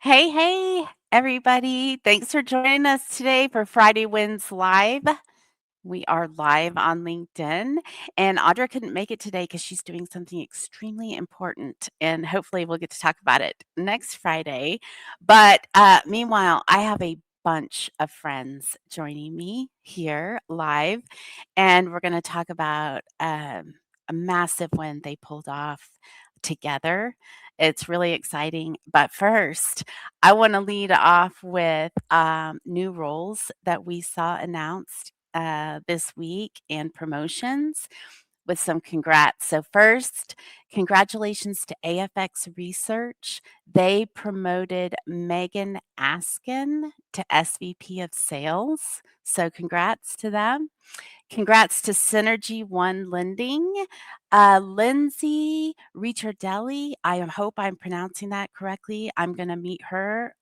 Hey, hey, everybody. Thanks for joining us today for Friday Wins Live. We are live on LinkedIn, and Audra couldn't make it today because she's doing something extremely important, and hopefully we'll get to talk about it next Friday. But meanwhile, I have a bunch of friends joining me here live, and we're going to talk about a massive win they pulled off together. It's really exciting. But first, I want to lead off with new roles that we saw announced this week and promotions with some congrats. So, first, congratulations to AFX Research. They promoted Megan Askin to SVP of Sales. So, congrats to them. Congrats to Synergy One Lending. Lindsay Ricciardelli, I hope I'm pronouncing that correctly. I'm going to meet her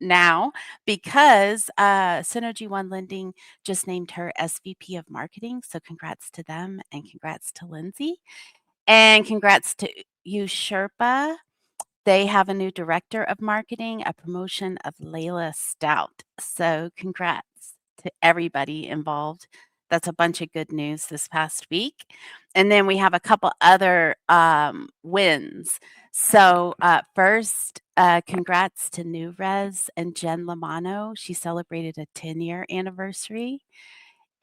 now because Synergy One Lending just named her SVP of Marketing. So congrats to them and congrats to Lindsay. And congrats to you, Sherpa. They have a new director of marketing, a promotion of Layla Stout. So congrats to everybody involved. That's a bunch of good news this past week. And then we have a couple other wins. So first, congrats to New Res and Jen Lamano. She celebrated a 10-year anniversary.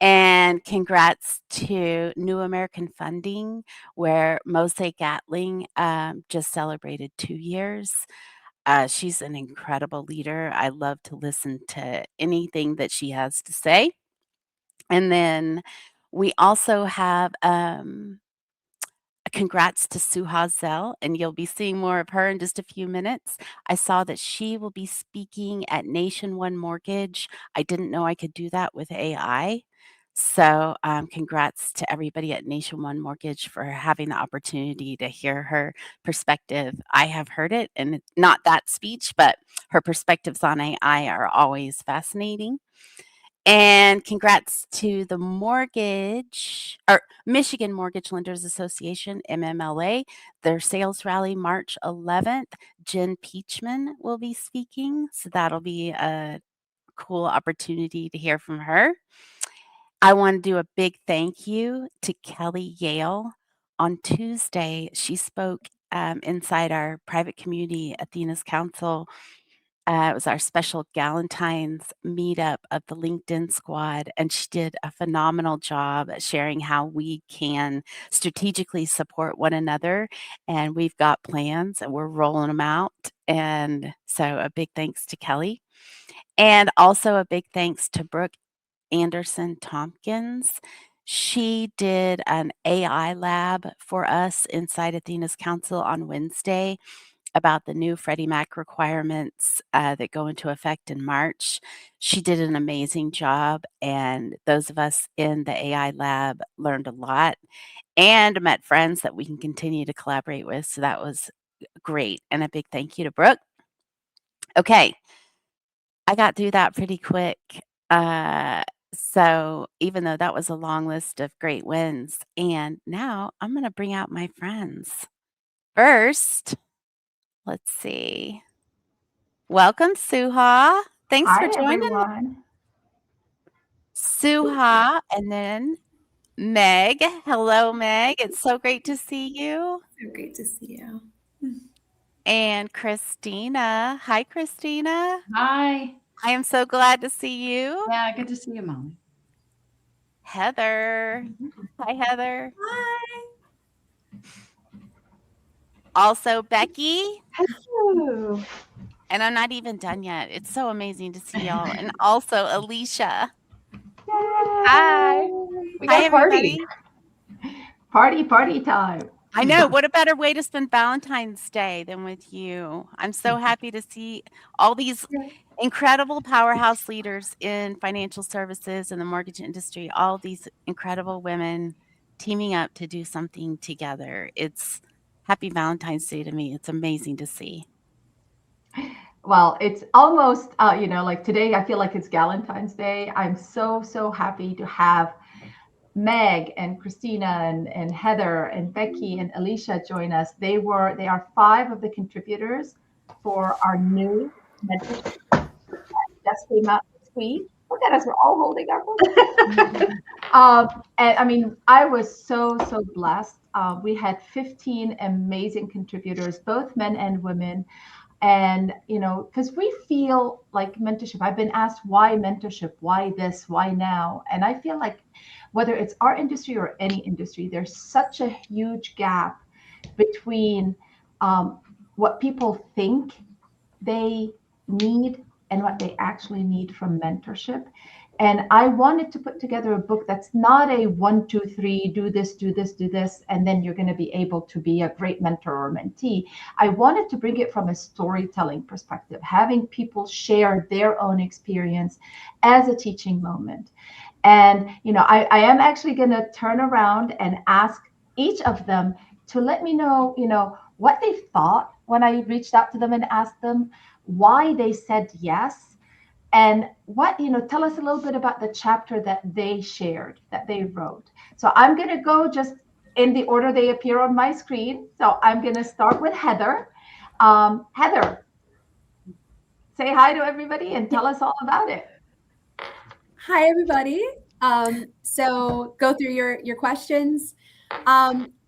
And congrats to New American Funding, where Mose Gatling just celebrated 2 years. She's an incredible leader. I love to listen to anything that she has to say. And then we also have congrats to Suha Zell, and you'll be seeing more of her in just a few minutes. I saw that she will be speaking at Nation One Mortgage. I didn't know I could do that with AI. So, congrats to everybody at Nation One Mortgage for having the opportunity to hear her perspective. I have heard it, and not that speech, but her perspectives on AI are always fascinating. And congrats to the Michigan Mortgage Lenders Association, MMLA, their sales rally March 11th. Jen Peachman will be speaking, so that'll be a cool opportunity to hear from her. I want to do a big thank you to Kelly Yale. On Tuesday, she spoke inside our private community, Athena's Council. It was our special Valentine's meetup of the LinkedIn squad, and she did a phenomenal job at sharing how we can strategically support one another. And we've got plans and we're rolling them out. And so a big thanks to Kelly. And also a big thanks to Brooke Anderson Tompkins. She did an AI lab for us inside Athena's Council on Wednesday about the new Freddie Mac requirements that go into effect in March. She did an amazing job, and those of us in the AI lab learned a lot and met friends that we can continue to collaborate with. So that was great. And a big thank you to Brooke. Okay, I got through that pretty quick. Uh, so even though that was a long list of great wins, and now I'm going to bring out my friends. First, let's see. Welcome, Suha. Thanks for Hi, joining. everyone. Suha, and then Meg. Hello, Meg. It's so great to see you. So great to see you. And Christina. Hi, Christina. Hi. I am so glad to see you. Yeah, good to see you, Molly. Heather. Hi, Heather. Hi. Also, Becky. Hello. And I'm not even done yet. It's so amazing to see y'all. And also, Alicia. Hi. We Hi, got a everybody. Party time. I know. What a better way to spend Valentine's Day than with you. I'm so happy to see all these incredible powerhouse leaders in financial services and the mortgage industry, all these incredible women teaming up to do something together. It's happy Valentine's Day to me. It's amazing to see. Well, it's almost, like today, I feel like it's Valentine's Day. I'm so happy to have Meg and Christina and Heather and Becky and Alicia join us. They are 5 of the contributors for our new mentorship just came out this week. Look at us, we're all holding our books. And I mean, I was so blessed. We had 15 amazing contributors, both men and women. And, because we feel like mentorship, I've been asked why mentorship, why this, why now? And I feel like whether it's our industry or any industry, there's such a huge gap between what people think they need and what they actually need from mentorship. And I wanted to put together a book that's not a 1, 2, 3, do this, do this, do this, and then you're going to be able to be a great mentor or mentee. I wanted to bring it from a storytelling perspective, having people share their own experience as a teaching moment. And, I am actually going to turn around and ask each of them to let me know, what they thought when I reached out to them and asked them why they said yes. And what, tell us a little bit about the chapter that they shared, that they wrote. So I'm going to go just in the order they appear on my screen. So I'm going to start with Heather. Heather, say hi to everybody and tell us all about it. Hi, everybody. So go through your questions.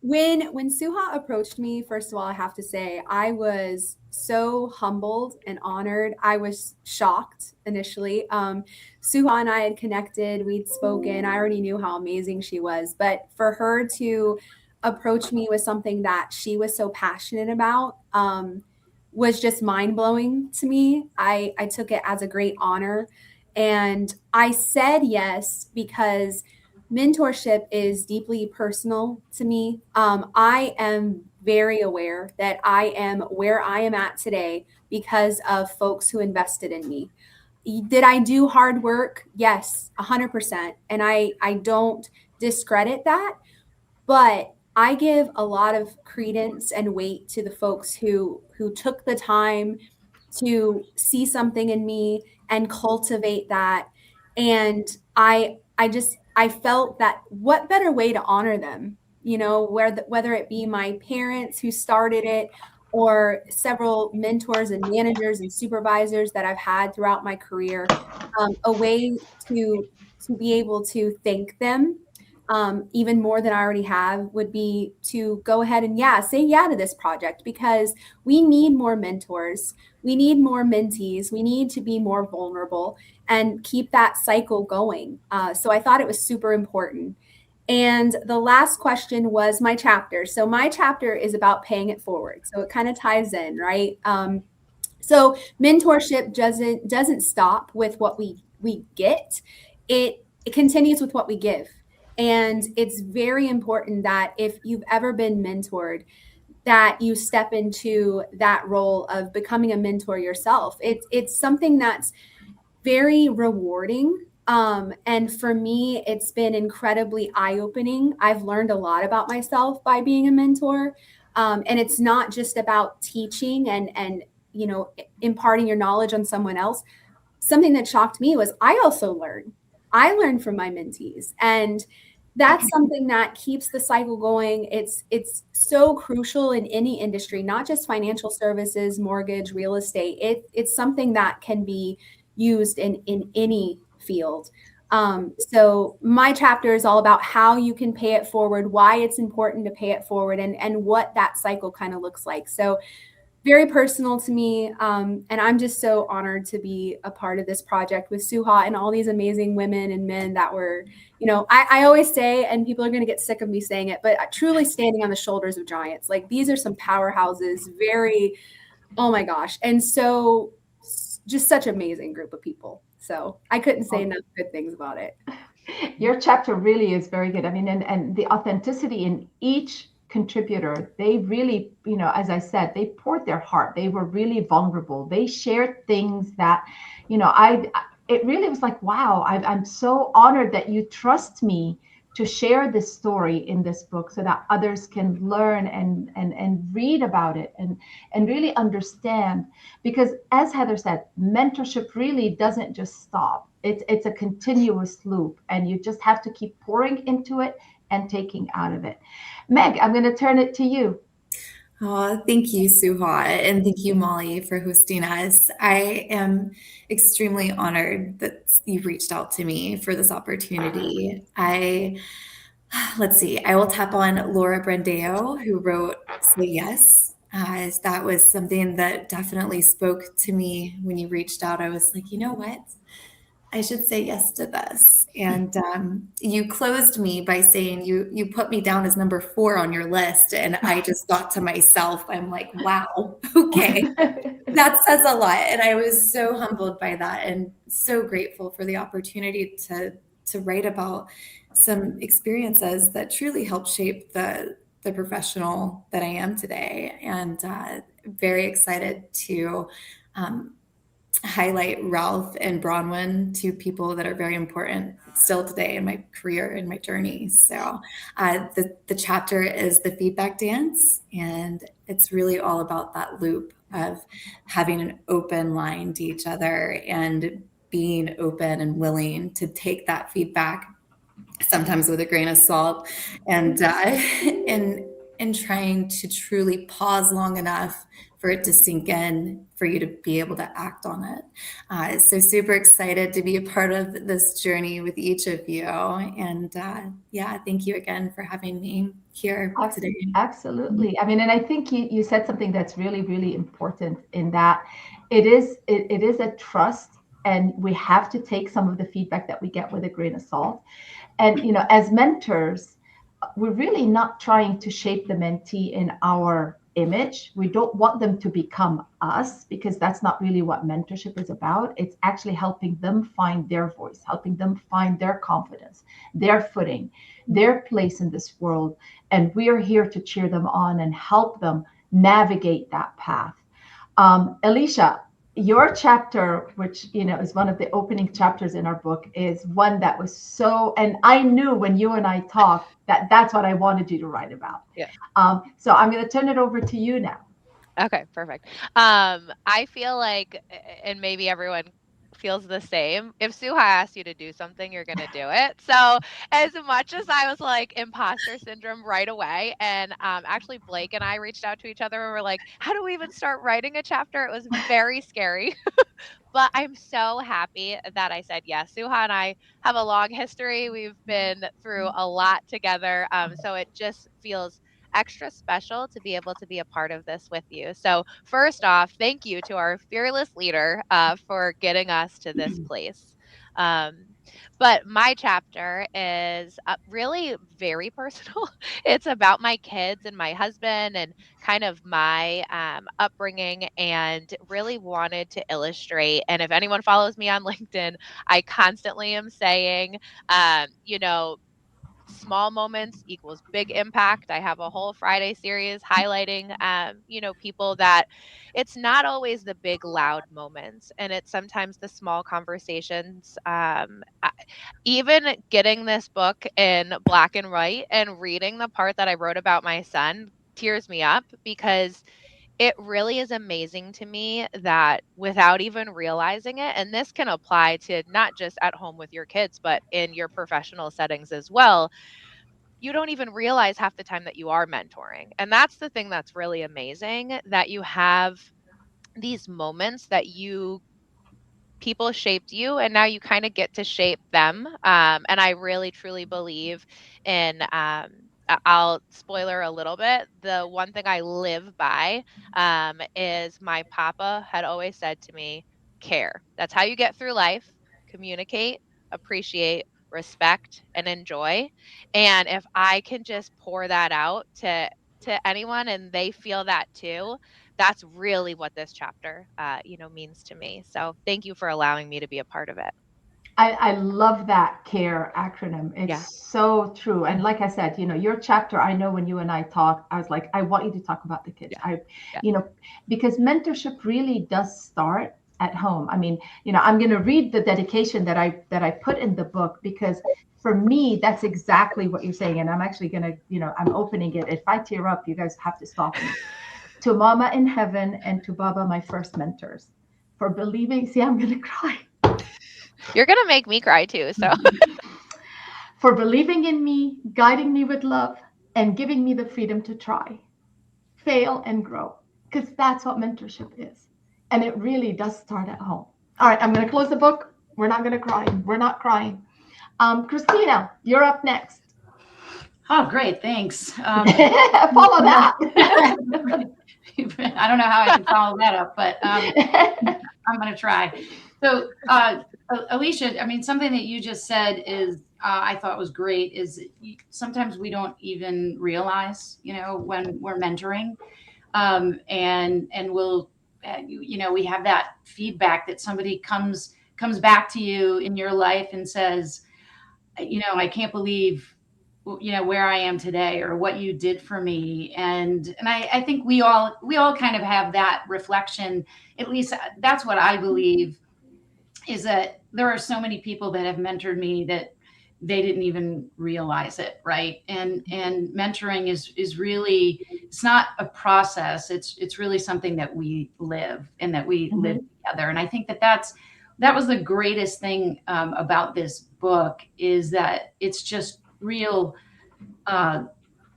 When Suha approached me, first of all, I have to say I was so humbled and honored. I was shocked initially. Suha and I had connected, we'd spoken. I already knew how amazing she was, but for her to approach me with something that she was so passionate about was just mind blowing to me. I took it as a great honor. And I said yes because mentorship is deeply personal to me. I am very aware that I am where I am at today because of folks who invested in me. Did I do hard work? Yes, 100%. And I don't discredit that, but I give a lot of credence and weight to the folks who took the time to see something in me and cultivate that. And I felt that what better way to honor them, whether it be my parents who started it or several mentors and managers and supervisors that I've had throughout my career, a way to be able to thank them even more than I already have would be to go ahead and say yeah to this project, because we need more mentors. We need more mentees. We need to be more vulnerable and keep that cycle going. So I thought it was super important. And the last question was my chapter. So my chapter is about paying it forward. So it kind of ties in, right? So mentorship doesn't stop with what we get. It continues with what we give. And it's very important that if you've ever been mentored, that you step into that role of becoming a mentor yourself. It's something that's very rewarding. And for me, it's been incredibly eye-opening. I've learned a lot about myself by being a mentor. And it's not just about teaching and imparting your knowledge on someone else. Something that shocked me was I also learned. I learned from my mentees. And that's something that keeps the cycle going. It's so crucial in any industry, not just financial services, mortgage, real estate. It's something that can be used in any field. So my chapter is all about how you can pay it forward, why it's important to pay it forward, and what that cycle kind of looks like. So very personal to me. And I'm just so honored to be a part of this project with Suha and all these amazing women and men that were, I always say, and people are going to get sick of me saying it, but truly standing on the shoulders of giants. Like, these are some powerhouses, oh my gosh. And so just such an amazing group of people. So I couldn't say enough good things about it. Your chapter really is very good. I mean, and the authenticity in each contributor, they really, as I said, they poured their heart. They were really vulnerable. They shared things that, it really was like, wow, I'm so honored that you trust me to share this story in this book so that others can learn and read about it and really understand. Because as Heather said, mentorship really doesn't just stop. It's a continuous loop, and you just have to keep pouring into it and taking out of it. Meg, I'm going to turn it to you. Oh, thank you, Suha, and thank you, Molly, for hosting us. I am extremely honored that you reached out to me for this opportunity. Let's see, I will tap on Laura Brandeo, who wrote Say Yes. That was something that definitely spoke to me when you reached out. I was like, you know what? I should say yes to this. And you closed me by saying you put me down as number 4 on your list. And I just thought to myself, I'm like, wow, okay. That says a lot. And I was so humbled by that and so grateful for the opportunity to write about some experiences that truly helped shape the professional that I am today. And very excited to um, highlight Ralph and Bronwyn, two people that are very important still today in my career and my journey. So the chapter is the feedback dance, and it's really all about that loop of having an open line to each other and being open and willing to take that feedback, sometimes with a grain of salt, and and trying to truly pause long enough for it to sink in, for you to be able to act on it. So super excited to be a part of this journey with each of you. And yeah, thank you again for having me here today. Absolutely. I mean, and I think you said something that's really, really important in that it is a trust, and we have to take some of the feedback that we get with a grain of salt. And as mentors, we're really not trying to shape the mentee in our image. We don't want them to become us, because that's not really what mentorship is about. It's actually helping them find their voice, helping them find their confidence, their footing, their place in this world. And we are here to cheer them on and help them navigate that path. Alicia, your chapter, which is one of the opening chapters in our book, is one that was so, and I knew when you and I talked that that's what I wanted you to write about. Yeah. So I'm going to turn it over to you now. Okay, perfect. I feel like, and maybe everyone feels the same. If Suha asks you to do something, you're gonna do it. So as much as I was like imposter syndrome right away, and actually Blake and I reached out to each other and were like, how do we even start writing a chapter? It was very scary. But I'm so happy that I said yes. Suha and I have a long history. We've been through a lot together. So it just feels extra special to be able to be a part of this with you. So, first off, thank you to our fearless leader for getting us to this place. Um, but my chapter is really very personal. It's about my kids and my husband and kind of my upbringing, and really wanted to illustrate. And if anyone follows me on LinkedIn, I constantly am saying, you know, small moments equals big impact. I have a whole Friday series highlighting, people that it's not always the big loud moments, and it's sometimes the small conversations. Even getting this book in black and white and reading the part that I wrote about my son tears me up, because it really is amazing to me that without even realizing it, and this can apply to not just at home with your kids, but in your professional settings as well, you don't even realize half the time that you are mentoring. And that's the thing that's really amazing, that you have these moments that people shaped you, and now you kind of get to shape them. And I really truly believe in, I'll spoiler a little bit. The one thing I live by is my papa had always said to me, care. That's how you get through life. Communicate, appreciate, respect, and enjoy. And if I can just pour that out to anyone and they feel that too, that's really what this chapter, means to me. So thank you for allowing me to be a part of it. I love that CARE acronym. It's Yeah. so true. And like I said, your chapter, I know when you and I talked, I was like, I want you to talk about the kids. Yeah. Yeah. Because mentorship really does start at home. I mean, I'm going to read the dedication that I put in the book, because for me, that's exactly what you're saying. And I'm actually going to, I'm opening it. If I tear up, you guys have to stop me. To Mama in heaven and to Baba, my first mentors, for believing. See, I'm going to cry. You're going to make me cry too. So For believing in me, guiding me with love, and giving me the freedom to try. fail, and grow, because that's what mentorship is. And it really does start at home. All right, I'm going to close the book. We're not going to cry. We're not crying. Christina, you're up next. Oh, great. Thanks. Follow that. I don't know how I can follow that up, but I'm going to try. So, Alicia, I mean, something that you just said is, I thought was great, is sometimes we don't even realize, when we're mentoring, and we'll, we have that feedback that somebody comes back to you in your life and says, I can't believe, where I am today, or what you did for me. And I think we all kind of have that reflection. At least that's what I believe, is that there are so many people that have mentored me that they didn't even realize it. Right. And mentoring is really, it's not a process. It's really something that we live, and that we live together. And I think that was the greatest thing about this book, is that it's just real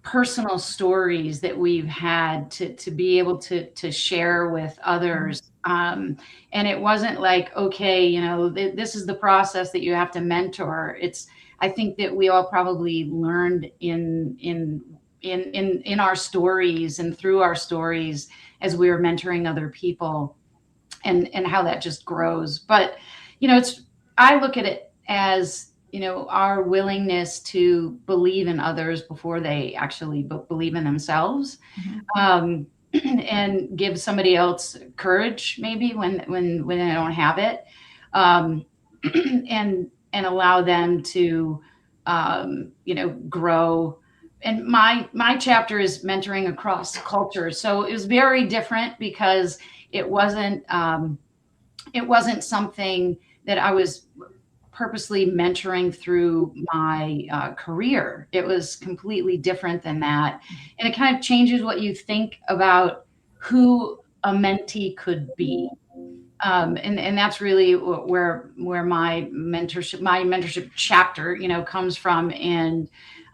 personal stories that we've had to be able to share with others. And it wasn't like, okay, this is the process that you have to mentor. I think that we all probably learned in our stories and through our stories as we were mentoring other people, and how that just grows. But, I look at it as, our willingness to believe in others before they actually believe in themselves, and give somebody else courage, maybe when they don't have it, and allow them to, grow. And my chapter is mentoring across cultures. So it was very different, because it wasn't something that I was purposely mentoring through my career. It was completely different than that. And it kind of changes what you think about who a mentee could be. And that's really where my mentorship chapter, comes from. And,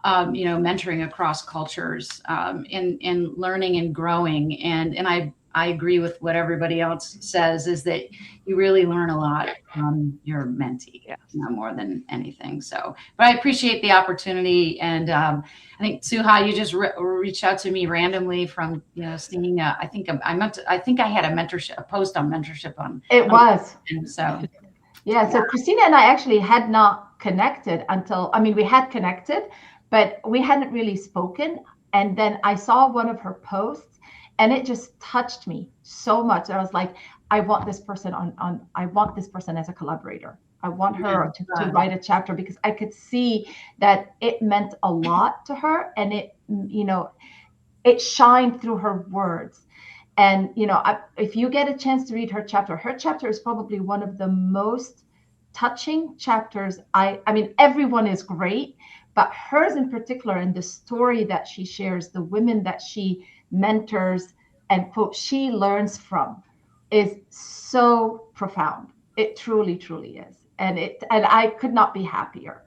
mentoring across cultures, and learning and growing. And I agree with what everybody else says, is that you really learn a lot from your mentee, more than anything. So, but I appreciate the opportunity. And I think, Suha, you just reached out to me randomly from, seeing, I think I had a post on mentorship on. It was. So. Yeah. So Christina and I actually had not connected we had connected, but we hadn't really spoken. And then I saw one of her posts, and it just touched me so much. I was like, I want this person I want this person as a collaborator. I want her to write a chapter, because I could see that it meant a lot to her, and it shined through her words. And, if you get a chance to read her chapter is probably one of the most touching chapters. I mean, everyone is great, but hers in particular, and the story that she shares, the women that she mentors and quote she learns from, is so profound. It truly, truly is. And I could not be happier.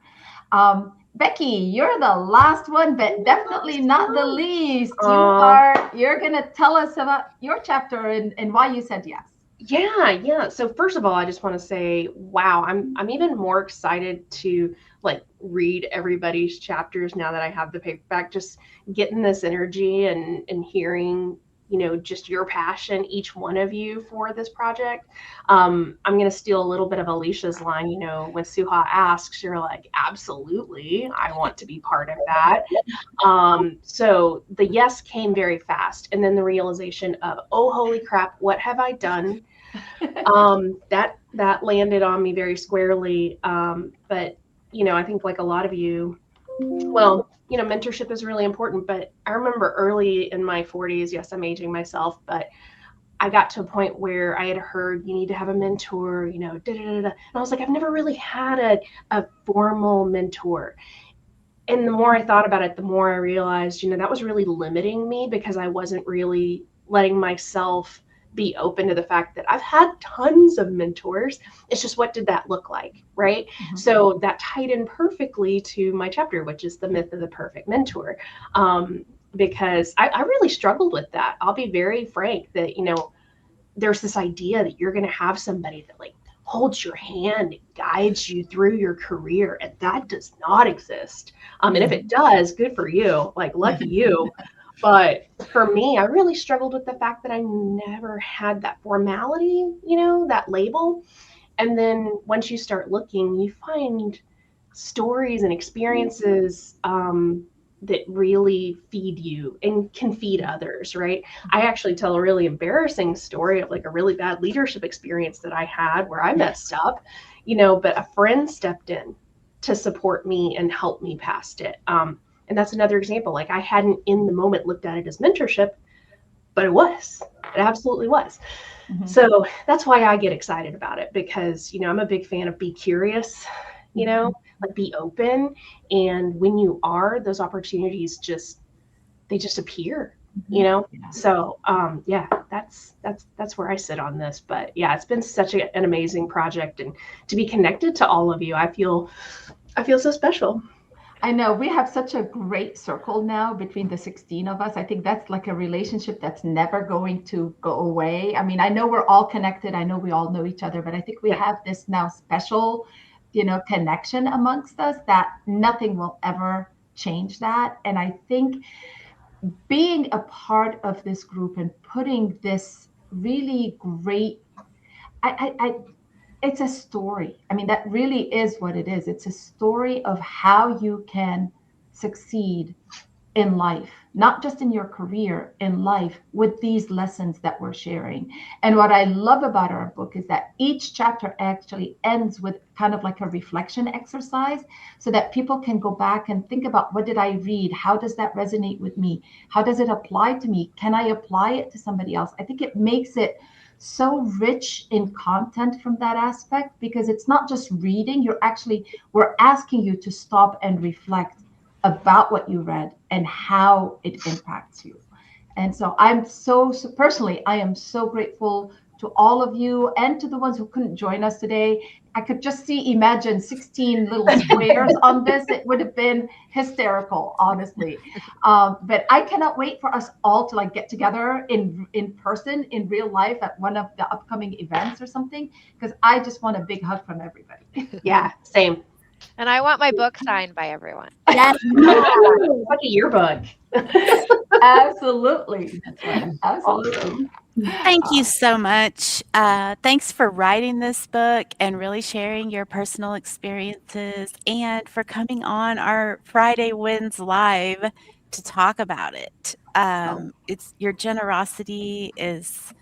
Becky, you're the last one, but definitely not the least. You're gonna tell us about your chapter and why you said yes. Yeah. So first of all, I just want to say, wow, I'm even more excited to read everybody's chapters now that I have the paperback. Just getting this energy and hearing, just your passion, each one of you, for this project. I'm going to steal a little bit of Alicia's line. When Suha asks, you're like, absolutely, I want to be part of that. So the yes came very fast. And then the realization of, oh, holy crap, what have I done? That landed on me very squarely. But, I think like a lot of you, mentorship is really important. But I remember early in my 40s, yes, I'm aging myself, but I got to a point where I had heard you need to have a mentor, And I was like, I've never really had a formal mentor. And the more I thought about it, the more I realized, that was really limiting me, because I wasn't really letting myself be open to the fact that I've had tons of mentors. It's just, what did that look like, right? Mm-hmm. So that tied in perfectly to my chapter, which is the myth of the perfect mentor. because I really struggled with that. I'll be very frank that, there's this idea that you're going to have somebody that like holds your hand and guides you through your career. And that does not exist. And if it does, good for you, like lucky you. But for me, I really struggled with the fact that I never had that formality, that label. And then once you start looking, you find stories and experiences that really feed you and can feed others, right? I actually tell a really embarrassing story of like a really bad leadership experience that I had where I messed up, but a friend stepped in to support me and help me past it. And that's another example. Like I hadn't in the moment looked at it as mentorship, but it was. It absolutely was. Mm-hmm. So that's why I get excited about it because, I'm a big fan of be curious, like be open. And when you are, those opportunities just appear, Yeah. So, that's where I sit on this, but yeah, it's been such an amazing project and to be connected to all of you, I feel so special. I know we have such a great circle now between the 16 of us. I think that's like a relationship that's never going to go away. I mean, I know we're all connected. I know we all know each other, but I think we have this now special, connection amongst us that nothing will ever change that. And I think being a part of this group and putting this really great, it's a story. I mean, that really is what it is. It's a story of how you can succeed in life, not just in your career, in life, with these lessons that we're sharing. And what I love about our book is that each chapter actually ends with kind of like a reflection exercise so that people can go back and think about, what did I read? How does that resonate with me? How does it apply to me? Can I apply it to somebody else? I think it makes it so rich in content from that aspect, because it's not just reading. We're asking you to stop and reflect about what you read and how it impacts you. And so personally, I am so grateful to all of you and to the ones who couldn't join us today. I could just imagine 16 little squares on this. It would have been hysterical, honestly. But I cannot wait for us all to like get together in person, in real life at one of the upcoming events or something, because I just want a big hug from everybody. Yeah, same. And I want my book signed by everyone. Yes. Like a yearbook. Absolutely. That's right. Absolutely. Thank you so much. Thanks for writing this book and really sharing your personal experiences, and for coming on our Friday Wins Live to talk about it. It's your generosity it's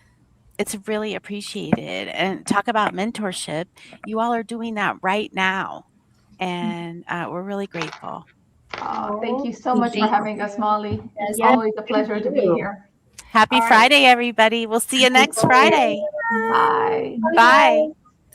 really appreciated. And talk about mentorship. You all are doing that right now, and we're really grateful. Thank you so much for having us, Molly. It's Yes, always a pleasure to be here. Happy Friday, everybody. We'll see you next Friday. Bye. Bye.